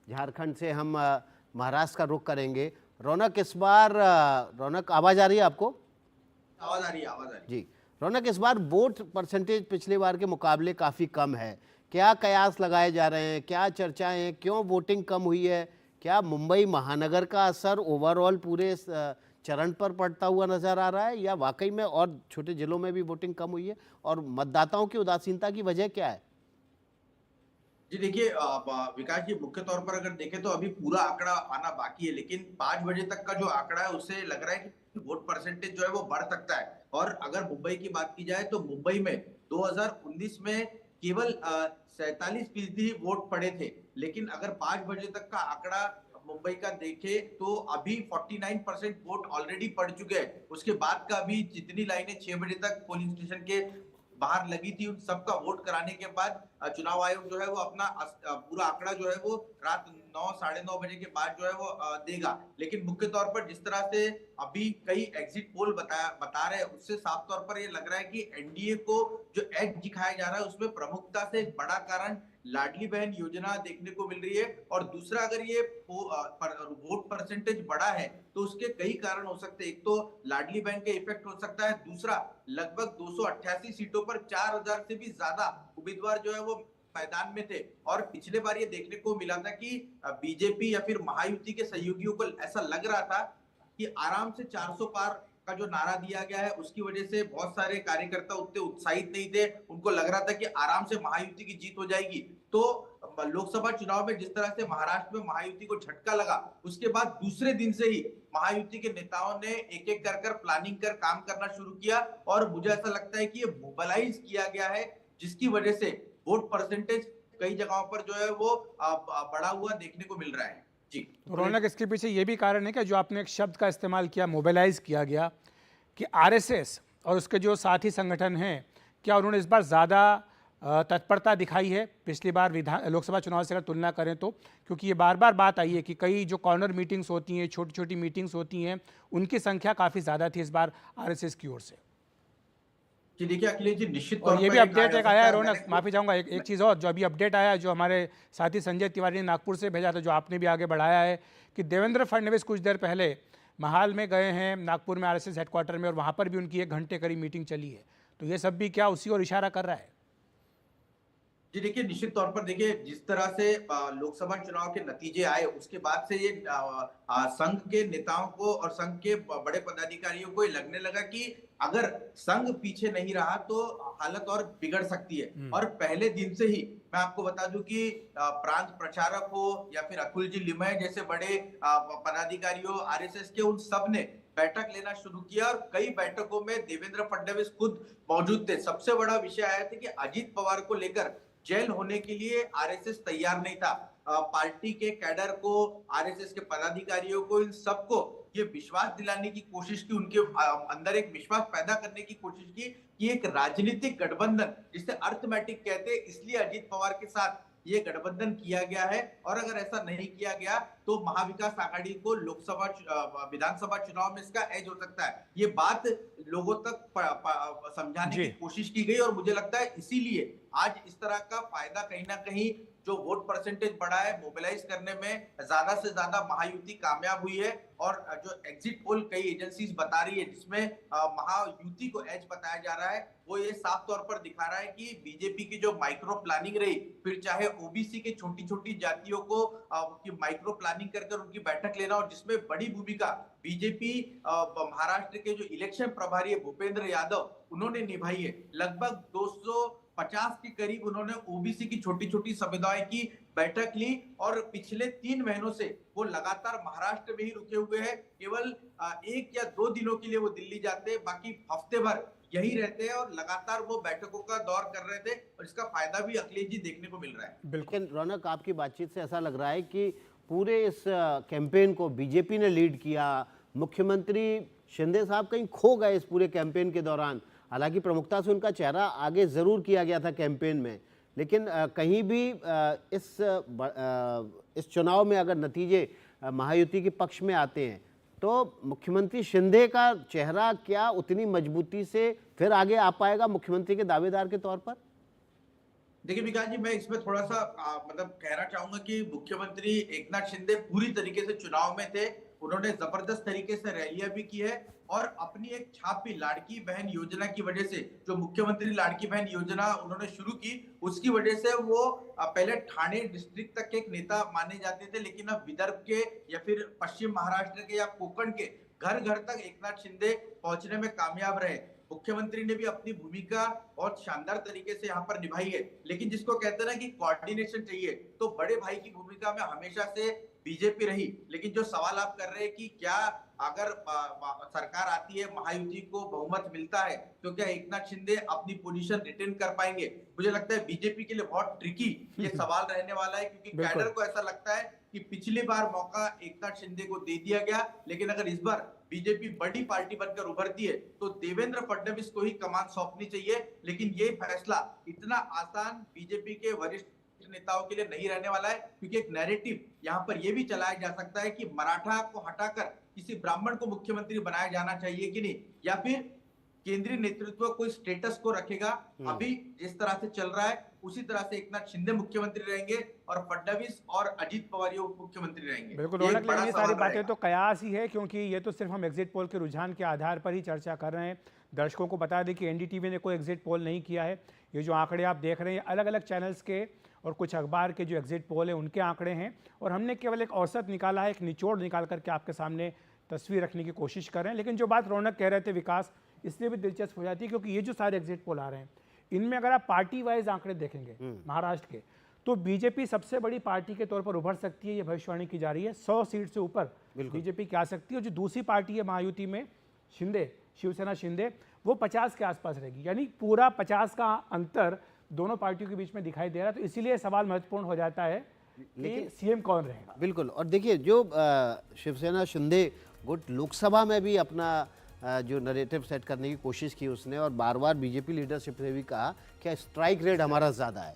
झारखंड से हम महाराष्ट्र का रुख करेंगे। रौनक, इस बार रौनक, आवाज आ रही है आपको? आवाज आ रही है, आवाज आ रही है। जी। रौनक, इस बार वोट परसेंटेज पिछले बार के मुकाबले काफ़ी कम है। क्या कयास लगाए जा रहे हैं, क्या चर्चाएं हैं, क्यों वोटिंग कम हुई है? क्या मुंबई महानगर का असर ओवरऑल पूरे इस चरण पर पड़ता हुआ नजर आ रहा है, या वाकई में और छोटे जिलों में भी वोटिंग कम हुई है? और मतदाताओं की उदासीनता की वजह क्या है? जी देखिए, विकास जी, मुख्य तौर पर अगर देखें तो अभी पूरा आंकड़ा आना बाकी है, लेकिन 5 बजे तक का जो आंकड़ा है उससे लग रहा है कि वोट परसेंटेज जो है वो बढ़ सकता है। और अगर मुंबई की बात की जाए तो मुंबई में 2019 में केवल 47% ही वोट पड़े थे, लेकिन अगर 5 बजे तक का आंकड़ा मुंबई का देखे तो अभी 49% वोट ऑलरेडी पड़ चुके हैं। उसके बाद का अभी जितनी लाइनें 6 बजे तक पोलिंग स्टेशन के बाहर लगी थी, उन सबका वोट कराने के बाद चुनाव आयोग जो है वो अपना पूरा आंकड़ा जो है वो रात 9 साढ़े 9 बजे के बाद जो है वो देगा। लेकिन मुख्य तौर पर जिस तरह से अभी कई एग्जिट पोल बता रहे हैं, उससे साफ तौर पर ये लग रहा है कि एनडीए को जो एज दिखाया जा रहा है उसमें प्रमुखता से एक बड़ा कारण लाडली बहन योजना देखने को मिल रही है। और दूसरा, अगर ये वोट परसेंटेज बढ़ा है तो उसके कई कारण हो सकते हैं। एक तो लाडली बहन का इफेक्ट हो सकता है, दूसरा लगभग 288 सीटों पर 4000 से भी ज्यादा उम्मीदवार जो है वो मैदान में थे। और पिछले बार ये देखने को मिला था कि बीजेपी या फिर महायुति के सहयोगियों को ऐसा लग रहा था कि आराम से 400 पार का जो नारा दिया गया है उसकी वजह से बहुत सारे कार्यकर्ता उतने उत्साहित नहीं थे। उनको लग रहा था कि आराम से महायुति की जीत हो जाएगी। तो लोकसभा चुनाव में जिस तरह से महाराष्ट्र में महायुति को झटका लगा, उसके बाद दूसरे दिन से ही महायुति के नेताओं ने एक एक कर प्लानिंग कर काम करना शुरू किया। और मुझे ऐसा लगता है कि ये मोबिलाइज किया गया है, जिसकी वजह से वोट परसेंटेज कई जगहों पर जो है वो बढ़ा हुआ देखने को मिल रहा है। जी, तो रौनक, इसके पीछे ये भी कारण है कि जो आपने एक शब्द का इस्तेमाल किया, मोबिलाइज किया गया, कि आरएसएस और उसके जो साथी संगठन हैं, क्या उन्होंने इस बार ज़्यादा तत्परता दिखाई है पिछली बार लोकसभा चुनाव से अगर तुलना करें तो? क्योंकि ये बार बार बात आई है कि कई जो कॉर्नर मीटिंग्स होती हैं, छोटी छोटी मीटिंग्स होती हैं, उनकी संख्या काफ़ी ज़्यादा थी इस बार आरएसएस की ओर से। जी देखिए अखिलेश जी, निश्चित और तौर ये पर भी ये कहा अपडेट जा एक सकता आया है है, रौनक, माफ़ी चाहूँगा, एक चीज़ और जो अभी अपडेट आया है, जो हमारे साथी संजय तिवारी ने नागपुर से भेजा था, जो आपने भी आगे बढ़ाया है, कि देवेंद्र फडणवीस कुछ देर पहले महाल में गए हैं, नागपुर में आरएसएस हेडक्वार्टर में, और वहाँ पर भी उनकी 1 घंटे करीब मीटिंग चली है। तो ये सब भी क्या उसी और इशारा कर रहा है? जी देखिए, निश्चित तौर पर देखिए, जिस तरह से लोकसभा चुनाव के नतीजे आए उसके बाद से ये संघ के नेताओं को और संघ के बड़े पदाधिकारियों को ये लगने लगा कि अगर संघ पीछे नहीं रहा तो हालत और बिगड़ सकती है। और पहले दिन से ही मैं आपको बता दूं कि प्रांत प्रचारक हो या फिर अकुल जी लिमय जैसे बड़े पदाधिकारियों आरएसएस के, उन सब ने बैठक लेना शुरू किया। और कई बैठकों में देवेंद्र फडणवीस खुद मौजूद थे। सबसे बड़ा विषय आया था कि अजीत पवार को लेकर जेल होने के लिए आरएसएस तैयार नहीं था। पार्टी के कैडर को, आरएसएस के पदाधिकारियों को, इन सबको ये विश्वास दिलाने की कोशिश की, उनके अंदर एक विश्वास पैदा करने की कोशिश की कि एक राजनीतिक गठबंधन, जिसे अर्थमेटिक कहते हैं, इसलिए अजीत पवार के साथ ये गठबंधन किया गया है। और अगर ऐसा नहीं किया गया तो महाविकास आघाड़ी को लोकसभा विधानसभा चुनाव में इसका एज हो सकता है। ये बात लोगों तक समझाने की कोशिश की गई और मुझे लगता है इसीलिए आज इस तरह का फायदा कहीं ना कहीं जो वोट परसेंटेज बढ़ा है, मोबिलाइज करने में ज्यादा से ज्यादा महायुति कामयाब हुई है। और जो एग्जिट पोल कई एजेंसीज बता रही है जिसमें महायुति को एज बताया जा रहा है, वो ये साफ तौर पर दिखा रहा है कि बीजेपी की जो माइक्रो प्लानिंग रही, फिर चाहे ओबीसी के छोटी छोटी जातियों को माइक्रो प्लानिंग कर उनकी बैठक लेना, और जिसमें बड़ी भूमिका बीजेपी महाराष्ट्र के जो इलेक्शन प्रभारी है भूपेंद्र यादव, उन्होंने निभाई है। लगभग 250 के करीब उन्होंने ओबीसी की छोटी छोटी समुदाय की बैठक ली। और पिछले 3 महीनों से वो लगातार महाराष्ट्र में ही रुके हुए हैं। केवल 1 या 2 दिनों के लिए वो दिल्ली जाते हैं, बाकी हफ्ते भर यही रहते हैं और लगातार वो बैठकों का दौर कर रहे थे। और इसका फायदा भी अखिलेश जी देखने को मिल रहा है। लेकिन रौनक, आपकी बातचीत से ऐसा लग रहा है कि पूरे इस कैंपेन को बीजेपी ने लीड किया। मुख्यमंत्री शिंदे साहब कहीं खो गए इस पूरे कैंपेन के दौरान। हालांकि प्रमुखता से उनका चेहरा आगे ज़रूर किया गया था कैंपेन में, लेकिन कहीं भी इस चुनाव में अगर नतीजे महायुति के पक्ष में आते हैं तो मुख्यमंत्री शिंदे का चेहरा क्या उतनी मजबूती से फिर आगे आ पाएगा मुख्यमंत्री के दावेदार के तौर पर? देखिए विकास जी, मैं इसमें थोड़ा सा मतलब कहना चाहूंगा कि मुख्यमंत्री एकनाथ शिंदे पूरी तरीके से चुनाव में थे। उन्होंने जबरदस्त तरीके से रैलियां भी की है और अपनी एक छाप भी लाड़की बहन योजना की वजह से, जो मुख्यमंत्री लाड़की बहन योजना उन्होंने शुरू की, उसकी वजह से वो पहले ठाणे डिस्ट्रिक्ट तक के एक नेता माने जाते थे, लेकिन अब विदर्भ के या फिर पश्चिम महाराष्ट्र के या कोकण के घर घर तक एकनाथ शिंदे पहुंचने में कामयाब रहे। मुख्यमंत्री ने भी अपनी भूमिका बहुत शानदार तरीके से यहाँ पर निभाई है, लेकिन जिसको कहते हैं ना कि कोऑर्डिनेशन चाहिए, तो बड़े भाई की भूमिका में हमेशा से बीजेपी रही। लेकिन जो सवाल आप कर रहे हैं कि क्या अगर सरकार आती है, महायुति को बहुमत मिलता है, तो क्या एकनाथ शिंदे अपनी पोजीशन रिटेन कर पाएंगे? मुझे लगता है बीजेपी के लिए बहुत ट्रिकी ये सवाल रहने वाला है, क्योंकि कैडर को ऐसा लगता है कि पिछली बार मौका एकनाथ शिंदे को दे दिया गया, लेकिन अगर इस बार बीजेपी बड़ी पार्टी बनकर उभरती है तो देवेंद्र फडणवीस को ही कमान सौंपनी चाहिए। लेकिन ये फैसला इतना आसान बीजेपी के वरिष्ठ नेताओं के लिए नहीं रहने वाला है, क्योंकि एक नैरेटिव यहाँ पर यह भी चलाया जा सकता है कि मराठा को हटाकर किसी ब्राह्मण को मुख्यमंत्री बनाया जाना चाहिए कि नहीं, या फिर केंद्रीय नेतृत्व कोई स्टेटस को रखेगा। अभी जिस तरह से चल रहा है उसी तरह से एकनाथ शिंदे मुख्यमंत्री रहेंगे और फडणवीस और अजित पवार उप मुख्यमंत्री रहेंगे। बिल्कुल रौनक, लेकिन ये सारी बातें तो कयास ही है, क्योंकि ये तो सिर्फ हम एग्जिट पोल के रुझान के आधार पर ही चर्चा कर रहे हैं। दर्शकों को बता दें कि एनडीटीवी ने कोई एग्जिट पोल नहीं किया है। ये जो आंकड़े आप देख रहे हैं अलग अलग चैनल्स के और कुछ अखबार के जो एग्जिट पोल है उनके आंकड़े हैं, और हमने केवल एक औसत निकाला है, एक निचोड़ निकाल करके आपके सामने तस्वीर रखने की कोशिश कर रहे हैं। लेकिन जो बात रौनक कह रहे थे विकास, इसलिए भी दिलचस्प हो जाती है क्योंकि ये जो सारे एग्जिट पोल आ रहे हैं इनमें अगर आप पार्टी वाइज आंकड़े देखेंगे महाराष्ट्र के, तो बीजेपी सबसे बड़ी पार्टी के तौर पर उभर सकती है। ये भविष्यवाणी की जा रही है 100 सीट से ऊपर बीजेपी की आ सकती है। और जो दूसरी पार्टी है महायुति में शिंदे, शिवसेना शिंदे, वो 50 के आसपास रहेगी। यानी पूरा 50 का अंतर दोनों पार्टियों के बीच में दिखाई दे रहा है। तो इसीलिए सवाल महत्वपूर्ण हो जाता है कि सीएम कौन रहेगा। बिल्कुल। और देखिए जो शिवसेना शिंदे गुट लोकसभा में भी अपना जो नरेटिव सेट करने की कोशिश की उसने, और बार बार बीजेपी लीडरशिप ने भी कहा कि स्ट्राइक रेट हमारा ज़्यादा है।